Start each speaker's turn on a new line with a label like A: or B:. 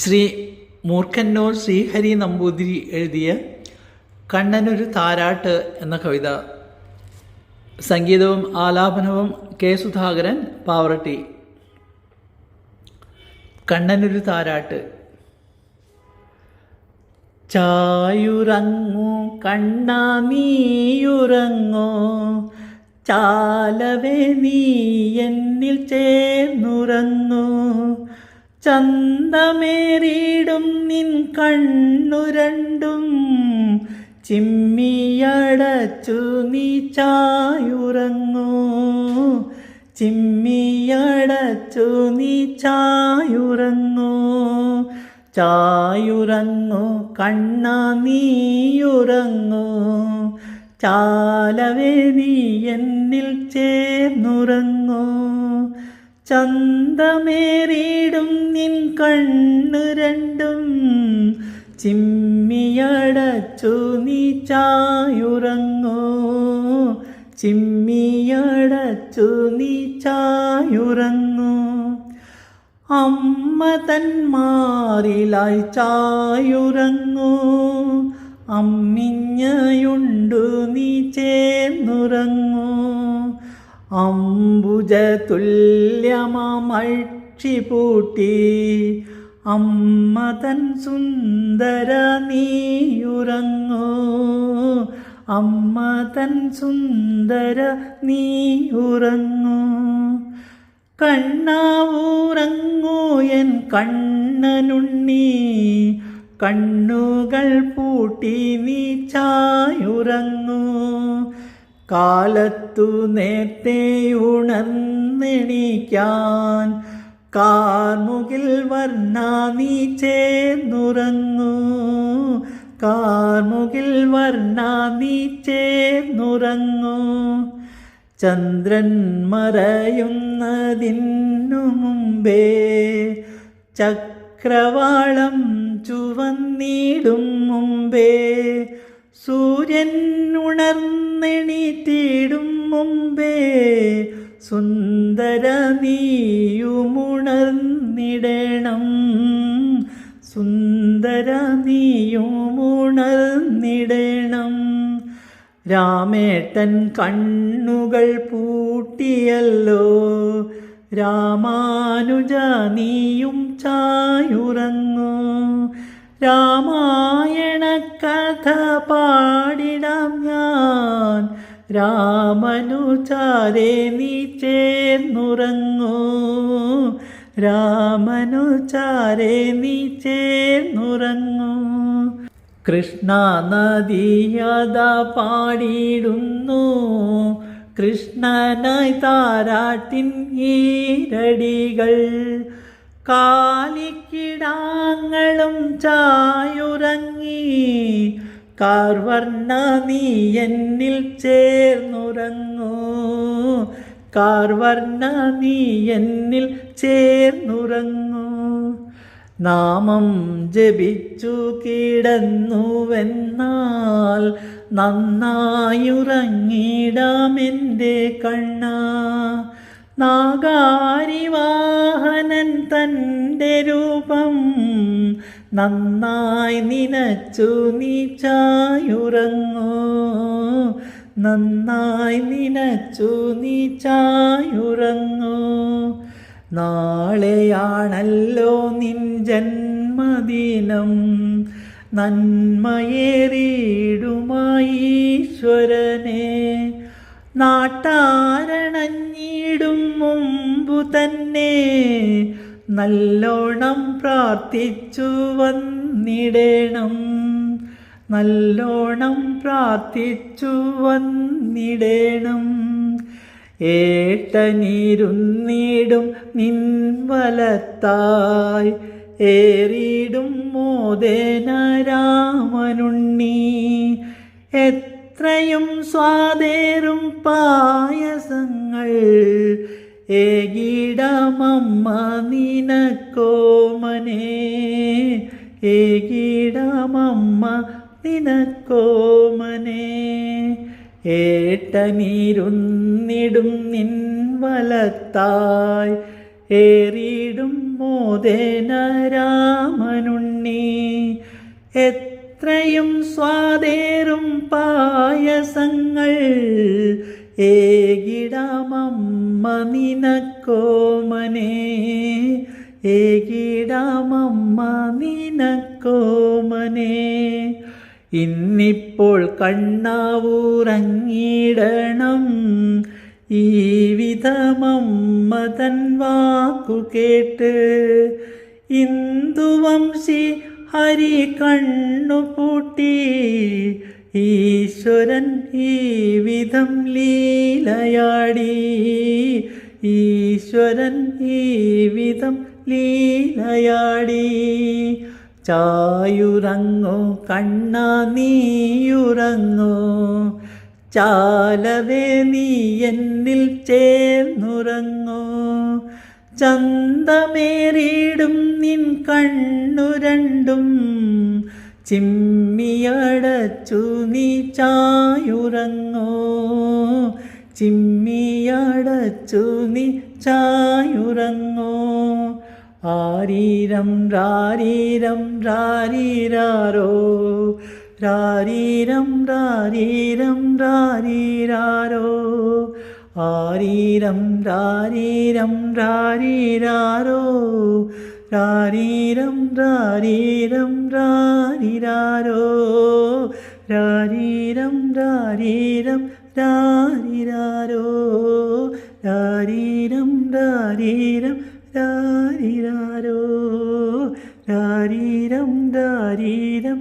A: ശ്രീ മൂർഖന്നൂർ ശ്രീഹരി നമ്പൂതിരി എഴുതിയ കണ്ണനൊരു താരാട്ട് എന്ന കവിത. സംഗീതവും ആലാപനവും കെ സുധാകരൻ, പാവറട്ടി. കണ്ണനൊരു താരാട്ട്. ചായുറങ്ങൂ കണ്ണാ നീയുറങ്ങോ, ചാലവേ നീ എന്നിൽ ചേർന്നുറങ്ങൂ. ചന്തമേറിയിടും നിൻ കണ്ണു രണ്ടും ചിമ്മിയടച്ചു നീ ചായുറങ്ങൂ. ചിമ്മിയടച്ചു നീ ചായുറങ്ങൂ. ചായുറങ്ങൂ കണ്ണാ നീയുറങ്ങൂ, ചാലവേ നീ എന്നിൽ ചേർന്നുറങ്ങൂ. ചന്തമേറിയിടും നിൻ കണ്ണു രണ്ടും ചിമ്മിയടച്ചു നീ ചായുറങ്ങൂ. ചിമ്മിയടച്ചു നീ ചായുറങ്ങൂ. അമ്മ തന്മാറിലായി ചായുറങ്ങൂ. അമ്മിഞ്ഞയുണ്ടു നീ ചേർന്നുറങ്ങൂ. അംബുജതുല്യമക്ഷി പൂട്ടി അമ്മ തൻ സുന്ദര നീയുറങ്ങൂ. അമ്മ തൻ സുന്ദര നീയുറങ്ങൂ. കണ്ണാവുറങ്ങൂ എൻ കണ്ണനുണ്ണി, കണ്ണുകൾ പൂട്ടി നീ ചായുറങ്ങൂ. കാലത്തു നേരത്തെ ഉണർന്നെണീക്കാൻ കാർമുകിൽ വർണ്ണ നീ ചേർന്നുറങ്ങൂ. കാർമുകിൽ വർണ്ണ നീ ചേർന്നുറങ്ങൂ. ചന്ദ്രൻ മറയുന്നതിനു മുമ്പേ ചക്രവാളം ചുവന്നിടും മുമ്പേ, സൂര്യൻ ഉണർന്നെണീറ്റിടും മുമ്പേ, സുന്ദര നീയുമുണർന്നിടണം. സുന്ദര നീയുമുണർന്നിടണം. രാമേട്ടൻ കണ്ണുകൾ പൂട്ടിയല്ലോ, രാമാനുജ നീയും ചായുറങ്ങൂ. രാമായണ കഥ പാടിടാം ഞാൻ, രാമനുചാരേ നീ ചേർന്നുറങ്ങൂ. രാമനുചാരേ നീ ചേർന്നുറങ്ങൂ. കൃഷ്ണ നദിയത പാടിയിടുന്നു, കൃഷ്ണനായി താരാട്ടിൻ ഈരടികൾ. കാലിക്കിടാങ്ങളും ചായുറങ്ങി, കാർവർണ്ണ നീ എന്നിൽ ചേർന്നുറങ്ങൂ. കാർവർണ്ണ നീ എന്നിൽ ചേർന്നുറങ്ങൂ. നാമം ജപിച്ചു കിടന്നുവെന്നാൽ നന്നായുറങ്ങിടാമെൻ്റെ കണ്ണാ. നാഗാരിവാഹനൻ തൻ്റെ രൂപം നന്നായി നിനച്ചു നീ ചായുറങ്ങൂ. നന്നായി നിനച്ചു നീ ചായുറങ്ങൂ. നാളെയാണല്ലോ നിൻ ജന്മദിനം, നന്മയേറിയിടുമായീശ്വരനെ. നാട്ടാരണഞ്ഞിടും മുമ്പു തന്നെ നല്ലോണം പ്രാർത്ഥിച്ചു വന്നിടണം. നല്ലോണം പ്രാർത്ഥിച്ചു വന്നിടണം. ഏട്ടനിരുന്നിടും നിൻ വലത്തായി, ഏറിയിടും മോദേന രാമനുണ്ണി. എത്രയും സ്വാദേറും പായസങ്ങൾ ഏകിടമമ്മ നിനക്കോമനേ. ഏകിടമമ്മ നിനക്കോമനേ. ഏട്ടനിരുന്നിടും നിൻ വലത്തായി, ഏറിടും മോദേന രാമനുണ്ണി. എത്രയും സ്വാദേറും പായസങ്ങൾ ഏകിടാമമ്മ നിനക്കോമനെ, ഏകിടാമമ്മ നിനക്കോമനെ. ഇന്നിപ്പോൾ കണ്ണാവൂറങ്ങിടണം, ഈ വിധമമ്മ തൻ വാക്കു കേട്ട്. ഇന്ദുവംശി ഹരി കണ്ണുപൂട്ടി, ഈശ്വരൻ ഈ വിധം ലീലയാടി, ഈശ്വരൻ ഈ വിധം ലീലയാടി. ചായുറങ്ങോ കണ്ണാ നീയുറങ്ങോ, ചാലവേ നീ എന്നിൽ ചേർന്നുറങ്ങോ. ചന്തമേറിയിടും നിൻ കണ്ണു രണ്ടും ചിമ്മിയടച്ചു നീ ചായുറങ്ങോ, ചിമ്മിയടച്ചു നീ ചായുറങ്ങോ. ആരീരം രാരീരം രാരീരാരോ, രാരീരം രാരീരം രാരീരാരോ. ആരീരം രാരീരം രാരീരാരോ, രാരീരം രാരീരം രാരീരാരോ. രാരീരം രാരീരം രാരീരാരോ, രാരീരം രാരീരം രാരീരാരോ. രാരീരം രാരീരം